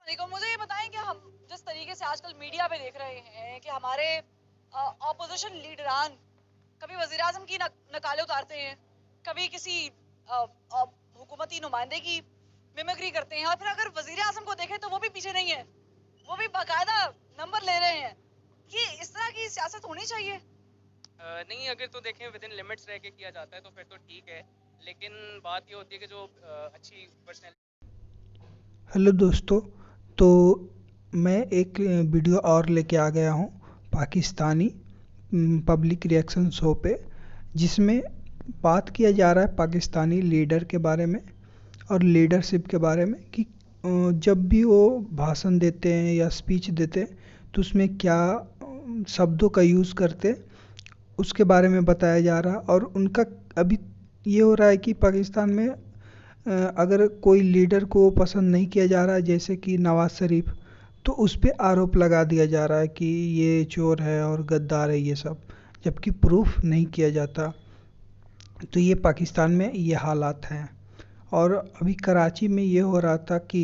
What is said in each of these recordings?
देखो मुझे ये बताएं कि हम जिस तरीके से आजकल मीडिया पे देख रहे हैं कि हमारे ऑपोजिशन लीडरान कभी वजीर आजम की नकाले उतारते हैं, कभी किसी हुकूमती नुमाइंदे की मिमिक्री करते हैं, और फिर अगर वजीर आजम को देखें तो वो भी पीछे नहीं है, वो भी बाकायदा नंबर ले रहे हैं। ये इस तरह की सियासत होनी चाहिए। नहीं, अगर तो देखें विद इन लिमिट्स रह के किया जाता है तो फिर तो ठीक है, लेकिन बात ये होती है कि जो अच्छी पर्सनैलिटी। हेलो दोस्तों। तो मैं एक वीडियो और लेके आ गया हूँ पाकिस्तानी पब्लिक रिएक्शन शो पे, जिसमें बात किया जा रहा है पाकिस्तानी लीडर के बारे में और लीडरशिप के बारे में कि जब भी वो भाषण देते हैं या स्पीच देते हैं तो उसमें क्या शब्दों का यूज़ करते हैं, उसके बारे में बताया जा रहा है। और उनका अभी ये हो रहा है कि पाकिस्तान में अगर कोई लीडर को पसंद नहीं किया जा रहा है, जैसे कि नवाज़ शरीफ, तो उस पे आरोप लगा दिया जा रहा है कि ये चोर है और गद्दार है ये सब, जबकि प्रूफ नहीं किया जाता। तो ये पाकिस्तान में ये हालात हैं। और अभी कराची में ये हो रहा था कि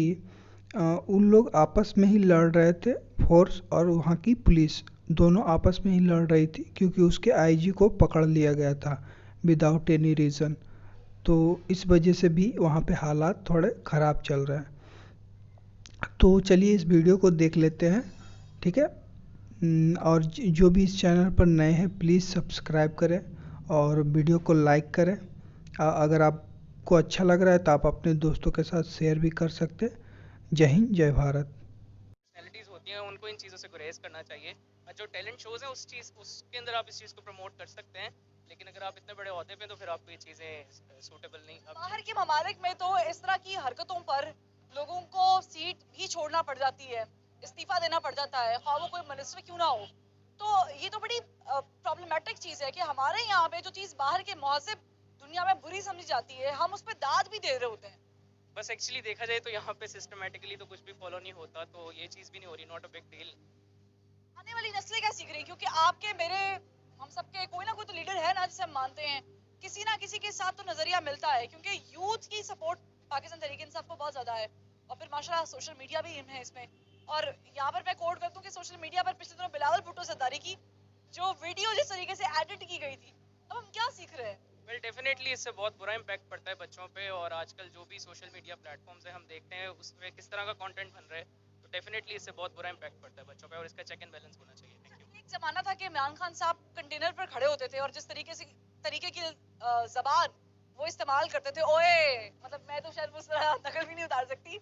उन लोग आपस में ही लड़ रहे थे, फोर्स और वहाँ की पुलिस दोनों आपस में ही लड़ रही थी, क्योंकि उसके आईजी को पकड़ लिया गया था विदाउट एनी रीज़न। तो इस वजह से भी वहाँ पे हालात थोड़े ख़राब चल रहे हैं। तो चलिए इस वीडियो को देख लेते हैं, ठीक है। और जो भी इस चैनल पर नए हैं प्लीज़ सब्सक्राइब करें और वीडियो को लाइक करें। अगर आपको अच्छा लग रहा है तो आप अपने दोस्तों के साथ शेयर भी कर सकते हैं। जय हिंद, जय भारत। होती हैं उनको इन चीज़ों से गुरेज करना चाहिए। जो टैलेंट शोज़ हैं उसके अंदर आप इस चीज़ को प्रमोट कर सकते हैं, लेकिन अगर आप इतने बड़े ओहदे पे तो फिर आपको ये चीज़ें सूटेबल नहीं। बाहर के ममालिक में तो इस तरह की हरकतों पर लोगों को सीट भी छोड़ना पड़ जाती है, इस्तीफा देना पड़ जाता है, ख्वाह वो कोई मिनिस्टर क्यों ना हो। तो ये तो बड़ी प्रॉब्लमेटिक चीज है कि हमारे यहाँ पे जो चीज बाहर के महजिब दुनिया में बुरी समझी जाती है, हम उस पर दाद भी दे रहे होते हैं। बस एक्चुअली देखा जाए तो यहाँ पे सिस्टमेटिकली तो कुछ भी फॉलो नहीं होता, तो ये चीज़ भी नहीं हो रही, नॉट अ बिग डील। आने वाली नस्लें क्या सीख रही, क्योंकि आपके मेरे हम सबके कोई ना कोई तो लीडर है ना जिसे हम मानते हैं, किसी ना किसी के साथ तो नजरिया मिलता है, क्योंकि यूथ की सपोर्ट पाकिस्तान तरीके इंसाफ को बहुत ज्यादा है। और फिर माशाल्लाह सोशल मीडिया भी इन है इसमें। और यहाँ पर मैं कोट कर दूं कि सोशल मीडिया पर पिछले दिनों बिलावल भुट्टो सरदारी की जो वीडियो जिस तरीके से एडिट की गई थी, अब हम क्या सीख रहे हैं। वेल डेफिनेटली इससे बहुत बुरा इम्पैक्ट पड़ता है बच्चों पे, और आजकल जो भी सोशल मीडिया प्लेटफॉर्म्स है हम देखते हैं उसमें किस तरह का कंटेंट बन रहा है, तो डेफिनेटली इससे बहुत बुरा इम्पैक्ट पड़ता है बच्चों पे, और इसका चेक एंड बैलेंस होना चाहिए। Thank you. एक जमाना था कि इमरान खान साहब कंटेनर पर खड़े होते थे और जिस तरीके की जबान वो इस्तेमाल करते थे, ओए, मतलब मैं तो शायद उस तरह नकल भी नहीं उतार सकती,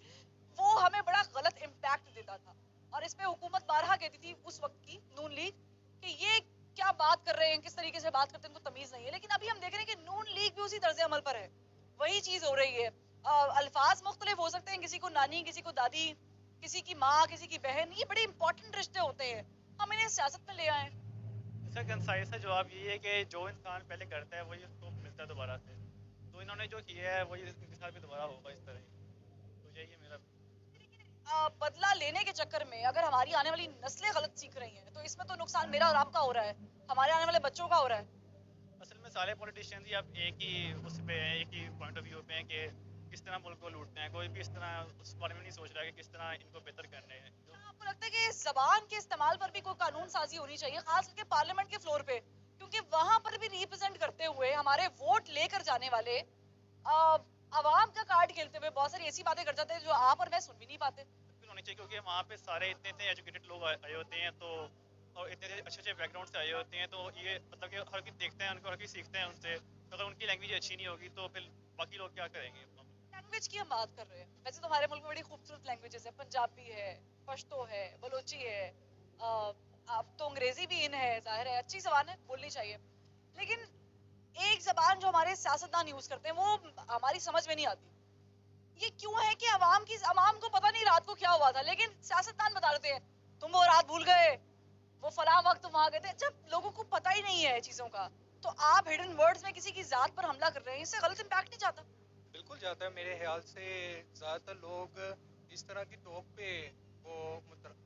वो हमें बड़ा गलत इम्पैक्ट देता था। और इस पे हुकूमत बारहा कहती थी उस वक्त की नून लीग कि ये क्या बात कर रहे हैं, किस तरीके से बात करते हैं, इनको तमीज नहीं है। लेकिन अभी हम देख रहे हैं कि नून लीग भी उसी तर्ज अमल पर है, वही चीज हो रही है। अल्फाज मुख्तलिफ हो सकते हैं, किसी को नानी, किसी को दादी, किसी की माँ, किसी की बहन, ये बड़े इंपॉर्टेंट रिश्ते होते हैं, हम इन्हें सियासत में ले आए। इसका कंसाइज सा जवाब यही है कि जो इंसान पहले करता है वही उसको मिलता है दोबारा से। तो इन्होंने जो किया है वही इनके साथ भी दोबारा होगा इस तरह ही। तो यही है मेरा। बदला लेने के चक्कर में अगर हमारी आने वाली नस्लें गलत सीख रही हैं तो इसमें तो नुकसान मेरा और आपका हो रहा है, हमारे आने वाले बच्चों का हो रहा है। असल में सारे पॉलिटिशियंस ही अब एक ही उस पे हैं, एक ही पॉइंट ऑफ व्यू पे हैं कि किस तरह मुल्क को लूटते हैं। कोई भी इस तरह उस बारे में नहीं सोच रहा कि किस तरह इनको बेहतर करने हैं। जो क्या आपको लगता है कि जबान के इस्तेमाल पर भी कोई कानून साजी होनी चाहिए, खास करके पार्लियामेंट के फ्लोर पे, क्योंकि वहां पर भी रिप्रेजेंट करते हुए हमारे वोट लेकर जाने वाले आवाम का कार्ड खेलते हुए बहुत सारी ऐसी बातें कर जाते हैं जो आप और मैं सुन भी नहीं पाते। बिल्कुल होनी चाहिए, क्योंकि वहाँ पे सारे इतने इतने एजुकेटेड लोग आए होते हैं, तो और इतने अच्छे अच्छे बैकग्राउंड से आए होते हैं, तो ये मतलब कि हर कोई देखते हैं उनको, हर कोई सीखते हैं उनसे। तो अगर उनकी लैंग्वेज अच्छी नहीं होगी तो फिर बाकी लोग क्या करेंगे। लैंग्वेज की हम बात कर रहे हैं, वैसे तो हमारे मुल्क में बड़ी खूबसूरत लैंग्वेजेस है, पंजाबी है, पश्तो है, बलोची है, अब तो अंग्रेजी भी इन है, जाहिर है अच्छी जबान है, बोलनी चाहिए। लेकिन एक जबान जो हमारे सियासतदान यूज करते हैं वो हमारी समझ में नहीं आती। ये क्यों है कि अवाम को पता नहीं रात को क्या हुआ था, लेकिन सियासतदान बता देते हैं तुम वो रात भूल गए, वो फला वक्त तुम वहां गए थे, जब लोगों को पता ही नहीं है चीजों का। तो आप हिडन वर्ड्स में किसी की जात पर हमला कर रहे हैं, इससे गलत इम्पैक्ट नहीं जाता। बिल्कुल जाता है मेरे ख्याल से। ज़्यादातर लोग इस तरह की टॉक पे वो मुतर,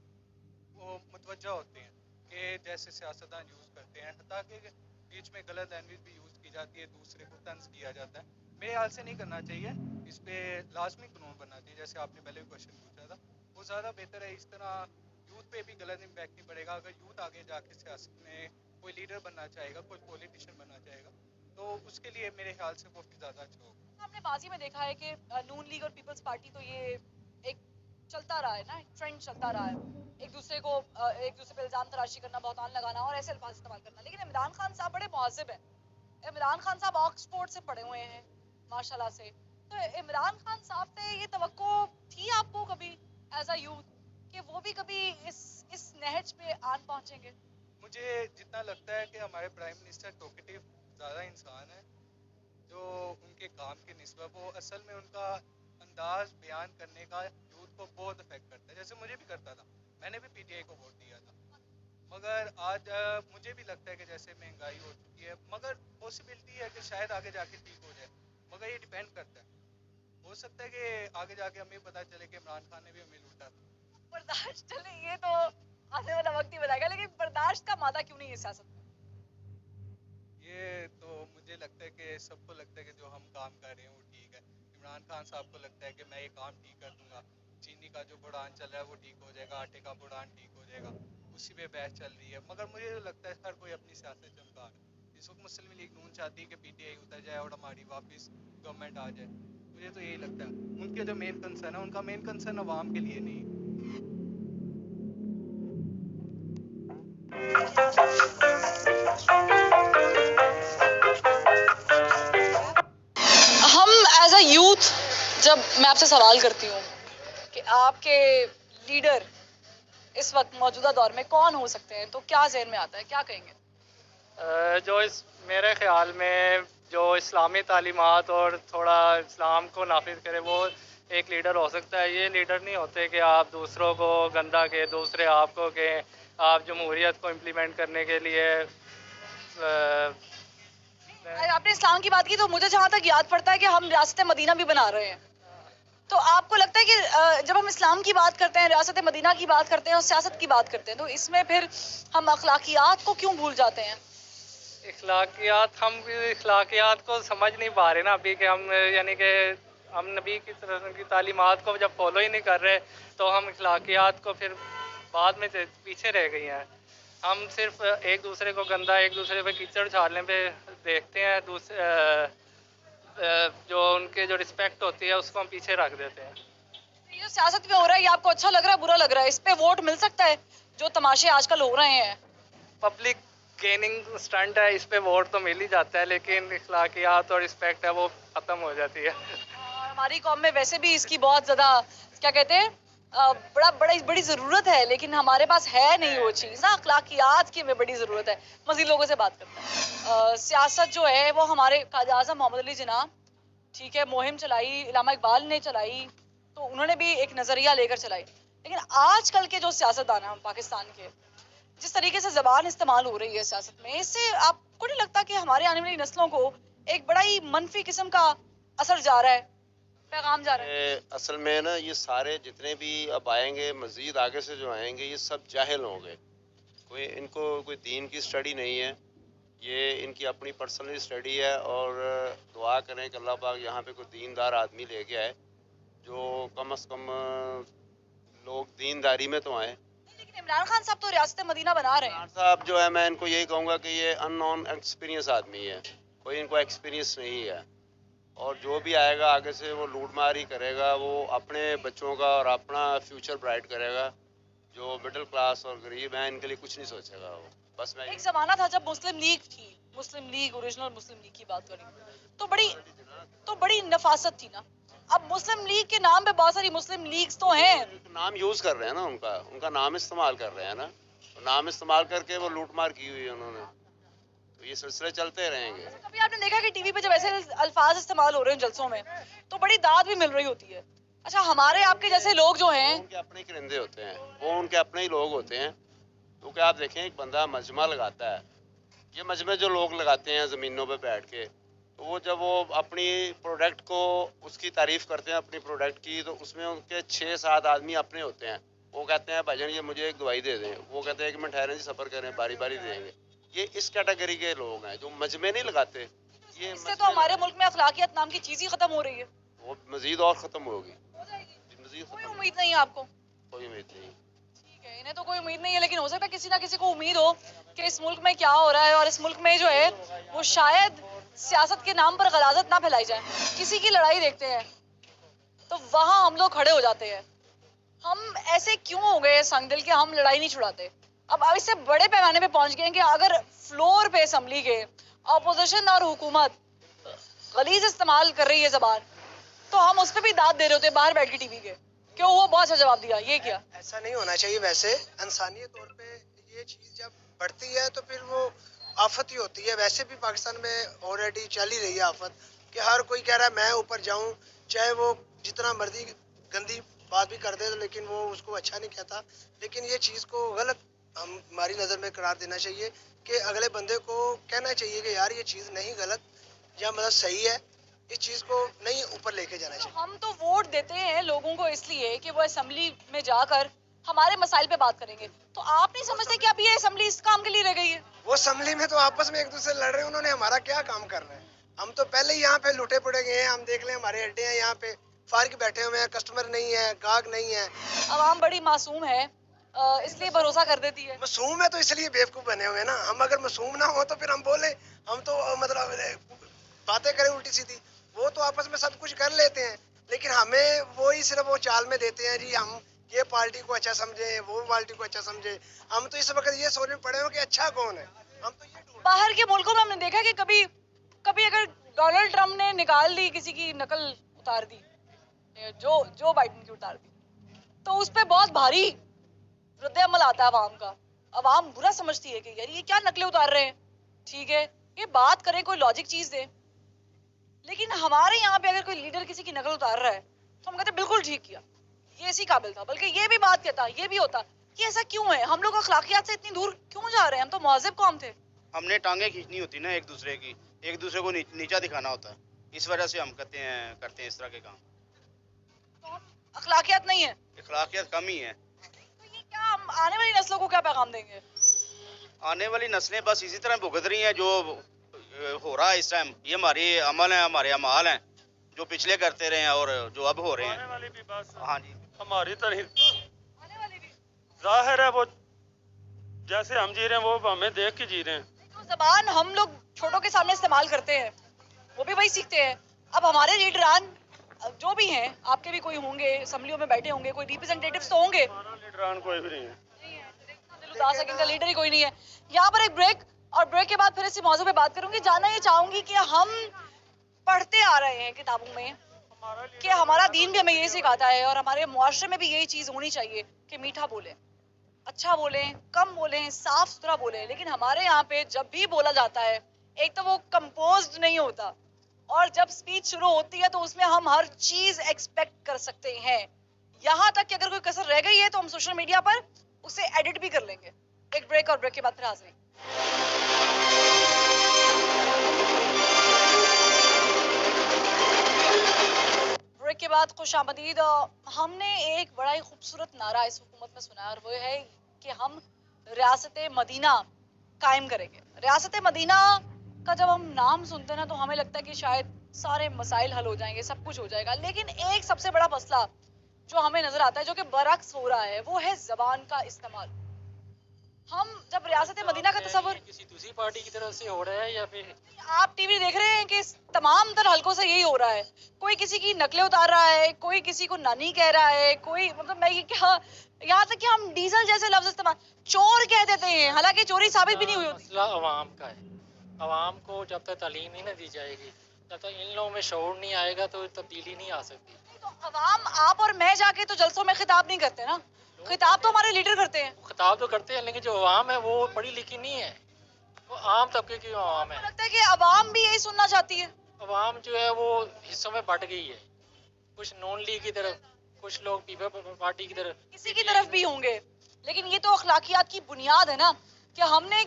वो मुतवज्जा होते हैं कि जैसे सियासतदान यूज़ करते हैं, हत्ता कि बीच में गलत लैंग्वेज भी यूज़ की जाती है, दूसरे को तंज किया जाता है। मेरे ख्याल से नहीं करना चाहिए, इस पे लाजमी कानून बनना चाहिए, जैसे आपने पहले भी क्वेश्चन पूछा था वो ज़्यादा बेहतर है। इस तरह यूथ पे भी गलत इम्पैक्ट नहीं पड़ेगा। अगर यूथ आगे जाके सियासत में कोई लीडर बनना चाहेगा, कोई पॉलिटिशियन बनना चाहेगा, तो उसके लिए मेरे ख्याल से काफ़ी ज़्यादा अच्छा होगा। हमने माजी में देखा है कि नून लीग और पीपल्स पार्टी तो ये एक चलता रहा है ना, एक ट्रेंड चलता रहा है, एक दूसरे पे इल्जाम तराशी करना, बहुतान लगाना और ऐसे अल्फाज इस्तेमाल करना। लेकिन इमरान खान साहब बड़े मुहज़्ज़िब हैं। इमरान खान साहब ऑक्सफोर्ड से पढ़े हुए हैं माशाल्लाह से। तो इमरान खान साहब से ये तवक्को थी आपको कभी एज अ यूथ कि वो भी कभी इस नहज पे आन पहुंचेंगे? मुझे जितना लगता है कि हमारे प्राइम मिनिस्टर टॉकेटिव ज़्यादा इंसान है, जो उनके काम की निस्बत, वो असल में उनका अंदाज बयान करने का यूथ को बहुत अफेक्ट करता है, जैसे मुझे भी करता था। मैंने भी पीटीआई को वोट दिया था। मगर आज मुझे भी लगता है कि जैसे महंगाई हो चुकी है, मगर पॉसिबिलिटी है कि शायद आगे जाके ठीक हो जाए, मगर ये डिपेंड करता है। हो सकता है कि आगे जाके हमें पता चले कि इमरान खान ने भी हमें लूटा था। बर्दाश्त चले, ये तो आने वाला वक्त ही बताएगा। लेकिन बर्दाश्त का मादा क्यों नहीं है सियासत में? ये तो मुझे लगता है कि सबको लगता है कि जो हम काम कर रहे हैं वो ठीक है। इमरान खान साहब को लगता है कि मैं ये काम ठीक कर दूंगा, चीनी का जो बुढ़ान चल रहा है वो ठीक हो जाएगा, आटे का बुढ़ान ठीक हो जाएगा, उसी पे बहस चल रही है। मगर मुझे तो लगता है हर कोई अपनी सियासत चमका रहा है। इस वक्त मुस्लिम लीग नून चाहती है कि पीटीआई उतर जाए और हमारी वापस गवर्नमेंट आ जाए। मुझे तो यही लगता है। उनके जो मेन कंसर्न है, उनका मेन कंसर्न अवाम के लिए नहीं है। हम एज अ यूथ, जब मैं आपसे सवाल करती हूँ कि आपके लीडर इस वक्त मौजूदा दौर में कौन हो सकते हैं, तो क्या ज़हन में आता है, क्या कहेंगे? जो इस मेरे ख्याल में जो इस्लामी तालीमात और थोड़ा इस्लाम को नाफिज करे वो एक लीडर हो सकता है। ये लीडर नहीं होते कि आप दूसरों को गंदा के, दूसरे आपको के, आप जमहूरियत को इम्प्लीमेंट करने के लिए आपने इस्लाम की बात की तो मुझे जहाँ तक याद पड़ता है कि हम रियासत मदीना भी बना रहे हैं। तो आपको लगता है कि जब हम इस्लाम की बात करते हैं, रियासत मदीना की बात करते हैं और सियासत की बात करते हैं, तो इसमें फिर हम अखलाकियात को क्यों भूल जाते हैं? हम इखलाकियात को समझ नहीं पा रहे ना अभी कि हम, यानी कि हम नबी की तरह की तालीमात को जब फॉलो ही नहीं कर रहे तो हम इखलाकियात को फिर बाद में पीछे रह गई हैं। हम सिर्फ एक दूसरे को गंदा, एक दूसरे पे कीचड़ उछालने पे देखते हैं, जो उनके जो रिस्पेक्ट होती है उसको हम पीछे रख देते हैं। ये जो सियासत में हो रहा है, ये आपको अच्छा लग रहा है, बुरा लग रहा है? इस पे वोट मिल सकता है? जो तमाशे आजकल हो रहे हैं, पब्लिक गेनिंग स्टंट है, इस पे वोट तो मिल ही जाता है, लेकिन इखलाकियात और रिस्पेक्ट है वो ख़त्म हो जाती है। और हमारी कौम में वैसे भी इसकी बहुत ज्यादा, क्या कहते हैं, बड़ी ज़रूरत है, लेकिन हमारे पास है नहीं वो चीज़ ना। अखलाकियात की हमें बड़ी ज़रूरत है। मज़ीद लोगों से बात करते हैं। सियासत जो है वो हमारे कायद आज़म मोहम्मद अली जिन्ना, ठीक है, मुहिम चलाई, इलामा इकबाल ने चलाई, तो उन्होंने भी एक नज़रिया लेकर चलाई। लेकिन आजकल के जो सियासतदान हैं पाकिस्तान के, जिस तरीके से ज़बान इस्तेमाल हो रही है सियासत में, इससे आपको नहीं लगता कि हमारे आने वाली नस्लों को एक बड़ा ही मनफी किस्म का असर जा रहा है, पैगाम जा रहा है? असल में ना ये सारे जितने भी अब आएंगे, मज़ीद आगे से जो आएंगे, ये सब जाहिल होंगे। इनको कोई दीन की स्टडी नहीं है, ये इनकी अपनी पर्सनल स्टडी है। और दुआ करें कि अल्लाह पाक यहाँ पे कोई दीनदार आदमी लेके आए, जो कम से कम लोग दीनदारी में तो आए। लेकिन इमरान खान साहब तो रियासत मदीना बना रहे हैं। इमरान साहब जो है, मैं इनको यही कहूँगा कि ये अननोन एक्सपीरियंस आदमी है, कोई इनको एक्सपीरियंस नहीं है। और जो भी आएगा आगे से वो लूटमार ही करेगा, वो अपने बच्चों का और अपना फ्यूचर ब्राइट करेगा। जो मिडिल क्लास और गरीब हैं इनके लिए कुछ नहीं सोचेगा वो। बस मैं एक जमाना था जब मुस्लिम लीग थी, मुस्लिम लीग, ओरिजिनल मुस्लिम लीग की बात करें तो बड़ी नफासत थी ना। अब मुस्लिम लीग के नाम पे बहुत सारी मुस्लिम लीग्स तो हैं। नाम यूज कर रहे हैं ना, उनका नाम इस्तेमाल कर रहे हैं ना, नाम इस्तेमाल करके वो लूटमार की हुई है उन्होंने। तो ये सिलसिले चलते रहेंगे। कभी आपने देखा कि टीवी पे जब ऐसे अल्फाज इस्तेमाल हो रहे हैं जलसों में, तो बड़ी दाद भी मिल रही होती है। अच्छा, हमारे आपके जैसे लोग जो हैं, उनके अपने ही परिंदे होते हैं, वो उनके अपने ही लोग होते हैं। क्योंकि आप देखें, एक बंदा मजमा लगाता है, ये मजमे जो लोग लगाते हैं ज़मीनों पे बैठ के, तो वो जब वो अपनी प्रोडक्ट को, उसकी तारीफ़ करते हैं अपनी प्रोडक्ट की, तो उसमें उनके 6-7 आदमी अपने होते हैं। वो कहते हैं भाईजान ये मुझे एक दवाई दे दें, वो कहते हैं कि मैं ठहरें जी, सफ़र करें, बारी बारी देंगे। ये इस कैटेगरी के लोग हैं जो मजमे नहीं लगाते। ये इससे तो हमारे मुल्क में अखलाकियत नाम की चीज़ ही खत्म हो रही है। वो मज़ीद और ख़त्म होगी। हो जाएगी, मज़ीद कोई ख़त्म। उम्मीद नहीं है आपको? कोई उम्मीद नहीं। ठीक है, इन्हें तो कोई उम्मीद नहीं है, लेकिन हो सकता है किसी ना किसी को उम्मीद हो कि इस मुल्क में क्या हो रहा है, और इस मुल्क में जो है वो शायद सियासत के नाम पर गलाजत ना फैलाई जाए। किसी की लड़ाई देखते हैं तो वहां हम लोग खड़े हो जाते हैं। हम ऐसे क्यों हो गए संगदिल कि हम लड़ाई नहीं छुड़ाते? अब इससे बड़े पैमाने पे पहुंच गए कि अगर फ्लोर पे असम्बली के ऑपोजिशन और हुकूमत गलीज इस्तेमाल कर रही है जबान, तो हम उस पर भी दाद दे रहे होते बाहर बैठ के टीवी के, क्यों वो बहुत अच्छा जवाब दिया, ये क्या? ऐसा नहीं होना चाहिए। वैसे इंसानी तौर पे ये चीज़ जब बढ़ती है तो फिर वो आफत ही होती है। वैसे भी पाकिस्तान में ऑलरेडी चल ही रही है आफत कि हर कोई कह रहा है मैं ऊपर जाऊं, चाहे वो जितना मर्जी गंदी बात भी कर दे, लेकिन वो उसको अच्छा नहीं कहता। लेकिन ये चीज़ को गलत हमारी नज़र में करार देना चाहिए कि अगले बंदे को कहना चाहिए कि यार ये चीज़ नहीं गलत या मतलब सही है, इस चीज़ को नहीं ऊपर लेके जाना चाहिए। हम तो वोट देते हैं लोगों को इसलिए कि वो असेंबली में जाकर हमारे मसाइल पे बात करेंगे, तो आप नहीं समझते कि अब ये असेंबली इस काम के लिए रह गई है? वो असेंबली में तो आपस में एक दूसरे से लड़ रहे हैं, उन्होंने हमारा क्या काम करना है? हम तो पहले ही यहाँ पे लुटे पड़े गए हैं। हम देख लें हमारे अड्डे हैं यहाँ पे फारिग बैठे हुए हैं, कस्टमर नहीं है, गाहक नहीं है। आवाम बड़ी मासूम है, इसलिए भरोसा कर देती है। मासूम है तो इसलिए बेवकूफ बने हुए हैं ना। हम अगर मासूम ना हो तो फिर हम बोले, हम तो मतलब बातें करें उल्टी सीधी। वो तो आपस में सब कुछ कर लेते हैं, लेकिन हमें वो ही सिर्फ वो चाल में देते हैं जी हम ये पार्टी को अच्छा समझे, वो पार्टी को अच्छा समझे। हम तो इस वक्त ये सोचने पड़े हो कि अच्छा कौन है। हम तो ये बाहर के मुल्कों में हमने देखा कि कभी कभी अगर डोनाल्ड ट्रम्प ने निकाल दी, किसी की नकल उतार दी, जो बाइडेन की उतार दी, तो उस पे बहुत भारी रद्द-ए-अमल आता है अवाम का। अवाम बुरा समझती है कि यार ये क्या नकलें उतार रहे हैं। ठीक है, ये बात करें, कोई लॉजिक चीज दे, लेकिन हमारे यहाँ पे अगर कोई लीडर किसी की नकल उतार रहा है तो हम कहते हैं बिल्कुल ठीक किया, ये इसी काबिल था। बल्कि ये भी बात कहता, ये भी होता कि ऐसा क्यों है, हम लोग अखलाकियात से इतनी दूर क्यों जा रहे हैं? हम तो मुहज़्ज़ब कौम थे। हमने टांगे खींचनी होती ना एक दूसरे की, एक दूसरे को नीचा दिखाना होता है, इस वजह से हम करते हैं इस तरह के काम। तो हम अखलाकियात नहीं है, अखलाकियत कम ही है। तो ये क्या हम आने वाली नस्लों को क्या पैगाम देंगे? आने वाली नस्लें बस इसी तरह भुगत रही हैं जो हो रहा है इस टाइम। ये हमारी अमल है, हमारे अमाल हैं जो पिछले करते रहे हैं और जो अब हो रहे हैं। आने वाली भी बस हाँ जी, हमारी तरह आने वाली भी जाहिर है, वो जैसे हम जी रहे हैं वो हमें देख के जी रहे हैं। जो जबान हम लोग छोटों के सामने इस्तेमाल करते हैं वो भी वही सीखते हैं। अब हमारे लीडरान जो भी हैं, आपके भी कोई होंगे, असेंबलियों में बैठे होंगे, कोई रिप्रेजेंटेटिव्स तो होंगे। हमारा लीडरान कोई भी नहीं है, दिल उदास है कि इनका लीडर ही कोई नहीं है। यहाँ पर एक ब्रेक, और ब्रेक के बाद फिर इसी मौजू पे बात करूंगी। जानना ये चाहूंगी कि हम पढ़ते आ रहे हैं किताबों में कि हमारा दीन भी हमें यही सिखाता है और हमारे मुआशरे में भी यही चीज होनी चाहिए कि मीठा बोलें, अच्छा बोलें, कम बोलें, साफ सुथरा बोलें। लेकिन हमारे यहाँ पे जब भी बोला जाता है, एक तो वो कंपोज्ड नहीं होता, और जब स्पीच शुरू होती है तो उसमें हम हर चीज एक्सपेक्ट कर सकते हैं। यहाँ तक कि अगर कोई कसर रह गई है तो हम सोशल मीडिया पर उसे एडिट भी कर लेंगे। एक ब्रेक, और ब्रेक के बाद फिर हाजिर। ब्रेक के बाद खुशामदीद। हमने एक बड़ा ही खूबसूरत नारा इस हुकूमत में सुना है, और वो है कि हम रियासत मदीना कायम करेंगे। रियासत मदीना का जब हम नाम सुनते हैं ना तो हमें लगता है कि शायद सारे मसाइल हल हो जाएंगे, सब कुछ हो जाएगा। लेकिन एक सबसे बड़ा मसला जो हमें नजर आता है, जो कि बरअक्स हो रहा है, वो है जबान का इस्तेमाल। हम जब रियासत मदीना का तस्वर किसी दूसरी पार्टी की तरफ से हो रहा है या फिर आप टीवी देख रहे हैं कि तमाम तर हलकों से यही हो रहा है। कोई किसी की नकलें उतार रहा है, कोई किसी को नानी कह रहा है, कोई मतलब मैं ये क्या, यहाँ तक कि हम डीजल जैसे लफ्ज इस्तेमाल, चोर कह देते हैं, हालांकि चोरी साबित भी नहीं हुई होती। मसला अवाम का है। अवाम को जब तक तालीम ही ना दी जाएगी, जब तक इन लोगों में शऊर नहीं आएगा तो तब्दीली नहीं आ सकती। तो अवाम, आप और मैं जाके तो जलसों में खिताब नहीं करते ना, खिताब तो हमारे लीडर करते हैं। खिताब तो करते हैं, लेकिन जो अवाम है वो पढ़ी लिखी नहीं है, वो आम तबके की अवाम है। लगता है कि अवाम भी यही सुनना चाहती है। अवाम जो है वो हिस्सों में बट गई है, कुछ नॉन लीग की तरफ, कुछ लोग पीपल पार्टी की तरफ, किसी की तरफ भी होंगे। लेकिन ये तो अखलाकियात की बुनियाद है ना कि हमने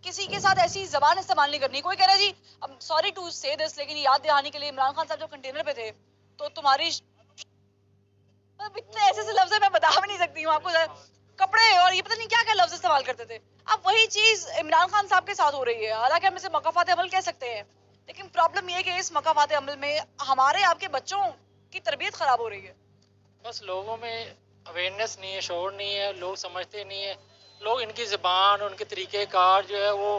किसी के साथ ऐसी जबान इस्तेमाल नहीं करनी। कोई कह रहा है जी, अब सॉरी टू से दिस, लेकिन याद दिलाने के लिए इमरान खान साहब जब कंटेनर पे थे तो तुम्हारी इतने ऐसे लफ्ज मैं बता भी नहीं सकती हूँ आपको, कपड़े और ये पता नहीं क्या क्या लफ्ज इस्तेमाल करते थे। अब वही चीज इमरान खान साहब के साथ हो रही है। हालांकि हम इसे मकाफात अमल कह सकते हैं, लेकिन प्रॉब्लम ये है कि इस मकाफात अमल में हमारे आपके बच्चों की तरबियत खराब हो रही है। बस लोगों में अवेयरनेस नहीं है, शोर नहीं है, लोग समझते नहीं है। लोग इनकी ज़बान, उनके तरीक़ेकार जो है वो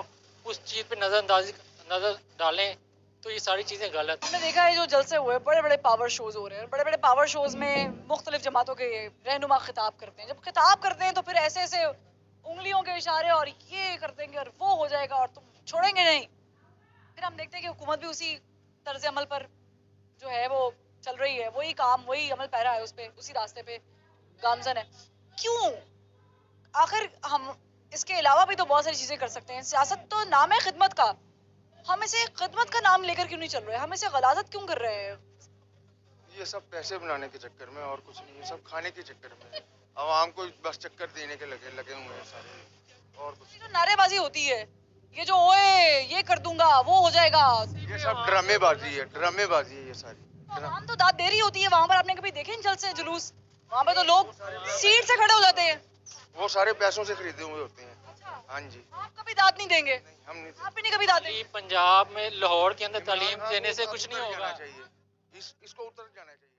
उस चीज़ पे नज़र डालें तो ये सारी चीज़ें गलत हैं। हमने देखा है जो जलसे हुए, बड़े बड़े पावर शोज हो रहे हैं, बड़े बड़े पावर शोज में मुख्तलिफ जमातों के रहनुमा खिताब करते हैं। जब खिताब करते हैं तो फिर ऐसे ऐसे उंगलियों के इशारे और ये कर देंगे और वो हो जाएगा और तुम छोड़ेंगे नहीं। फिर हम देखते हैं कि हुकूमत भी उसी तर्ज अमल पर जो है वो चल रही है, वही काम वही अमल पैरा है, उस पे उसी रास्ते पे गामजन है। क्यों? आखिर हम इसके अलावा भी तो बहुत सारी चीजें कर सकते हैं। सियासत तो नाम है खिदमत का, हम इसे खिदमत का नाम लेकर क्यों नहीं चल रहे हैं? हम इसे गलाजत क्यों कर रहे हैं? ये सब पैसे बनाने के चक्कर में और कुछ नहीं, ये सब खाने के चक्कर में, आवाम को बस चक्कर देने के लगे हुए हैं सारे, और कुछ। ये जो नारेबाजी होती है, ये जो ओए ये कर दूंगा वो हो जाएगा, ये सब ड्रामेबाजी है, ड्रामेबाजी है ये सारी। आवाम तो दाद दे रही होती है। वहां पर आपने कभी देखे इन जलसे जुलूस? वहां पे तो लोग सीट से खड़े हो जाते हैं। वो सारे पैसों से खरीदे हुए होते हैं। अच्छा, हाँ जी। आप कभी दाद नहीं देंगे? हम नहीं, आप भी नहीं कभी दाद देंगे? पंजाब में लाहौर के अंदर तालीम देने से कुछ नहीं होगा। इसको उतर जाना चाहिए।